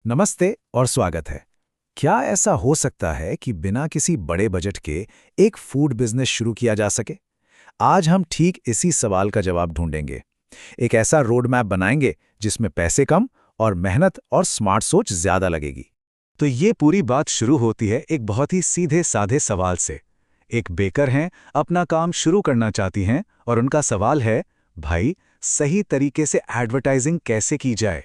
नमस्ते और स्वागत है। क्या ऐसा हो सकता है कि बिना किसी बड़े बजट के एक फूड बिजनेस शुरू किया जा सके? आज हम ठीक इसी सवाल का जवाब ढूंढेंगे। एक ऐसा रोड मैप बनाएंगे जिसमें पैसे कम और मेहनत और स्मार्ट सोच ज्यादा लगेगी। तो ये पूरी बात शुरू होती है एक बहुत ही सीधे साधे सवाल से। एक बेकर हैं, अपना काम शुरू करना चाहती हैं और उनका सवाल है, भाई सही तरीके से एडवर्टाइजिंग कैसे की जाए।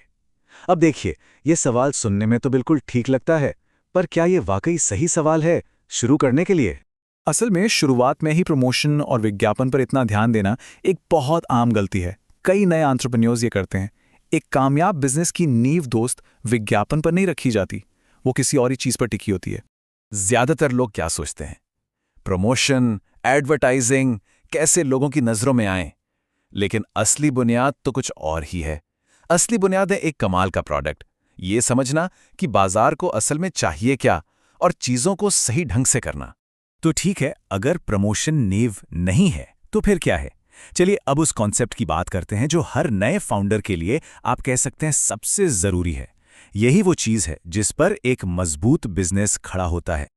अब देखिए, ये सवाल सुनने में तो बिल्कुल ठीक लगता है, पर क्या ये वाकई सही सवाल है शुरू करने के लिए? असल में शुरुआत में ही प्रमोशन और विज्ञापन पर इतना ध्यान देना एक बहुत आम गलती है। कई नए एंटरप्रेन्योर्स ये करते हैं। एक कामयाब बिजनेस की नींव दोस्त विज्ञापन पर नहीं रखी जाती, वो किसी और ही चीज पर टिकी होती है। ज्यादातर लोग क्या सोचते हैं? प्रमोशन, एडवर्टाइजिंग कैसे लोगों की नजरों में आए। लेकिन असली बुनियाद तो कुछ और ही है। असली बुनियाद है एक कमाल का प्रोडक्ट। ये समझना कि बाजार को असल में चाहिए क्या और चीजों को सही ढंग से करना। तो ठीक है, अगर प्रमोशन नींव नहीं है तो फिर क्या है? चलिए अब उस कॉन्सेप्ट की बात करते हैं जो हर नए फाउंडर के लिए आप कह सकते हैं सबसे जरूरी है। यही वो चीज है जिस पर एक मजबूत बिजनेस खड़ा होता है।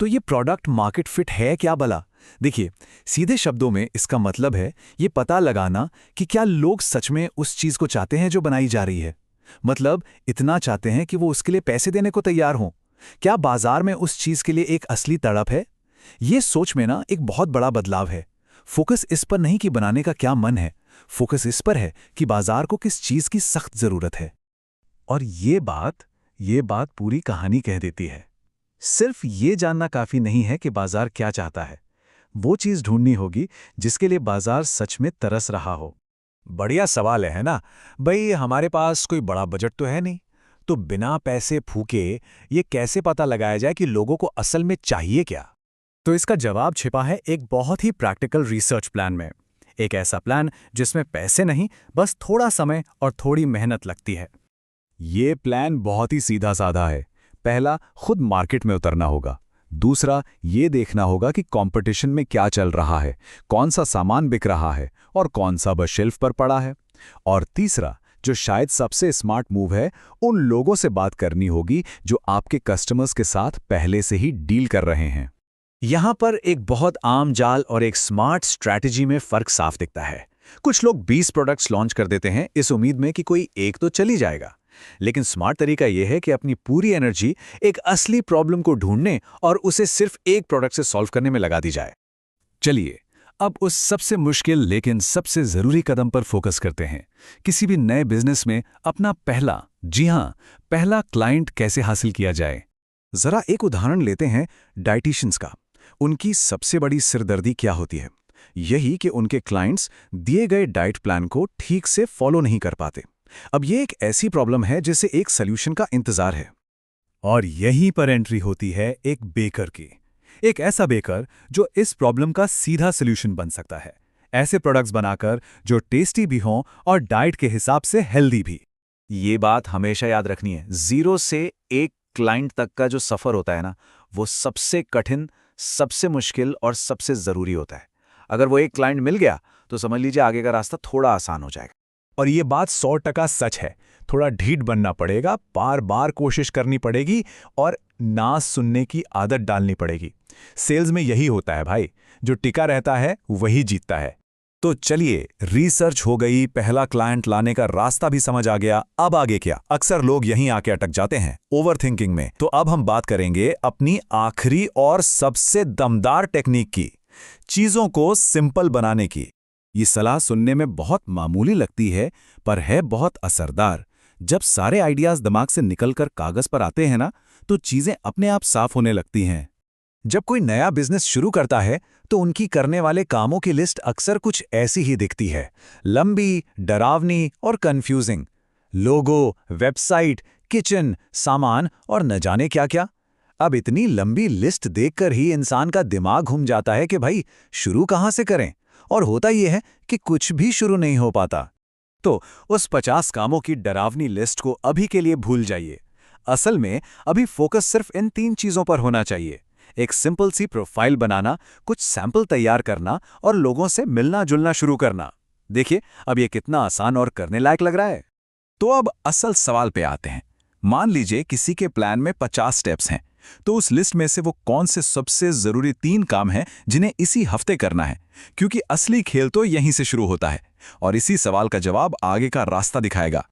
तो ये प्रोडक्ट मार्केट फिट है क्या भला? देखिए, सीधे शब्दों में इसका मतलब है ये पता लगाना कि क्या लोग सच में उस चीज को चाहते हैं जो बनाई जा रही है। मतलब इतना चाहते हैं कि वो उसके लिए पैसे देने को तैयार हों। क्या बाजार में उस चीज के लिए एक असली तड़प है? ये सोच में ना एक बहुत बड़ा बदलाव है। फोकस इस पर नहीं कि बनाने का क्या मन है, फोकस इस पर है कि बाजार को किस चीज की सख्त जरूरत है। और ये बात पूरी कहानी कह देती है। सिर्फ ये जानना काफी नहीं है कि बाजार क्या चाहता है। वो चीज ढूंढनी होगी जिसके लिए बाजार सच में तरस रहा हो। बढ़िया सवाल है ना? भाई हमारे पास कोई बड़ा बजट तो है नहीं, तो बिना पैसे फूके ये कैसे पता लगाया जाए कि लोगों को असल में चाहिए क्या? तो इसका जवाब छिपा है एक बहुत ही प्रैक्टिकल रिसर्च प्लान में। एक ऐसा प्लान जिसमें पैसे नहीं, बस थोड़ा समय और थोड़ी मेहनत लगती है। ये प्लान बहुत ही सीधा साधा है। पहला, खुद मार्केट में उतरना होगा। दूसरा, ये देखना होगा कि कंपटीशन में क्या चल रहा है, कौन सा सामान बिक रहा है और कौन सा बस शेल्फ पर पड़ा है। और तीसरा, जो शायद सबसे स्मार्ट मूव है, उन लोगों से बात करनी होगी जो आपके कस्टमर्स के साथ पहले से ही डील कर रहे हैं। यहां पर एक बहुत आम जाल और एक स्मार्ट स्ट्रैटेजी में फर्क साफ दिखता है। कुछ लोग 20 प्रोडक्ट्स लॉन्च कर देते हैं इस उम्मीद में कि कोई एक तो चली जाएगा। लेकिन स्मार्ट तरीका यह है कि अपनी पूरी एनर्जी एक असली प्रॉब्लम को ढूंढने और उसे सिर्फ एक प्रोडक्ट से सॉल्व करने में लगा दी जाए। चलिए अब उस सबसे मुश्किल लेकिन सबसे जरूरी कदम पर फोकस करते हैं। किसी भी नए बिजनेस में अपना पहला, जी हां, पहला क्लाइंट कैसे हासिल किया जाए। जरा एक उदाहरण लेते हैं डाइटिशियंस का। उनकी सबसे बड़ी सिरदर्दी क्या होती है? यही कि उनके क्लाइंट्स दिए गए डाइट प्लान को ठीक से फॉलो नहीं कर पाते। अब ये एक ऐसी प्रॉब्लम है जिसे एक सल्यूशन का इंतजार है। और यहीं पर एंट्री होती है एक बेकर की। एक ऐसा बेकर जो इस प्रॉब्लम का सीधा सॉल्यूशन बन सकता है। ऐसे प्रोडक्ट्स बनाकर जो टेस्टी भी हों और डाइट के हिसाब से हेल्दी भी। ये बात हमेशा याद रखनी है, 0 से 1 क्लाइंट तक का जो सफर होता है ना, वो सबसे कठिन, सबसे मुश्किल और सबसे जरूरी होता है। अगर वो एक क्लाइंट मिल गया तो समझ लीजिए आगे का रास्ता थोड़ा आसान हो जाएगा। और ये बात 100% सच है। थोड़ा ढीठ बनना पड़ेगा, बार बार कोशिश करनी पड़ेगी और ना सुनने की आदत डालनी पड़ेगी। सेल्स में यही होता है भाई, जो टिका रहता है वही जीतता है। तो चलिए, रिसर्च हो गई, पहला क्लाइंट लाने का रास्ता भी समझ आ गया। अब आगे क्या? अक्सर लोग यहीं आके अटक जाते हैं, ओवरथिंकिंग में। तो अब हम बात करेंगे अपनी आखिरी और सबसे दमदार टेक्निक की, चीजों को सिंपल बनाने की। ये सलाह सुनने में बहुत मामूली लगती है, पर है बहुत असरदार। जब सारे आइडियाज दिमाग से निकलकर कागज पर आते हैं ना, तो चीजें अपने आप साफ होने लगती हैं। जब कोई नया बिजनेस शुरू करता है तो उनकी करने वाले कामों की लिस्ट अक्सर कुछ ऐसी ही दिखती है, लंबी, डरावनी और कंफ्यूजिंग। लोगो, वेबसाइट, किचन, सामान और न जाने क्या क्या। अब इतनी लंबी लिस्ट देखकर ही इंसान का दिमाग घूम जाता है कि भाई शुरू कहाँ से करें, और होता यह है कि कुछ भी शुरू नहीं हो पाता। तो उस 50 कामों की डरावनी लिस्ट को अभी के लिए भूल जाइए। असल में अभी फोकस सिर्फ इन 3 चीजों पर होना चाहिए। एक सिंपल सी प्रोफाइल बनाना, कुछ सैंपल तैयार करना और लोगों से मिलना जुलना शुरू करना। देखिए अब ये कितना आसान और करने लायक लग रहा है। तो अब असल सवाल पे आते हैं। मान लीजिए किसी के प्लान में 50 स्टेप्स हैं, तो उस लिस्ट में से वो कौन से सबसे जरूरी 3 काम हैं जिन्हें इसी हफ्ते करना है, क्योंकि असली खेल तो यहीं से शुरू होता है और इसी सवाल का जवाब आगे का रास्ता दिखाएगा।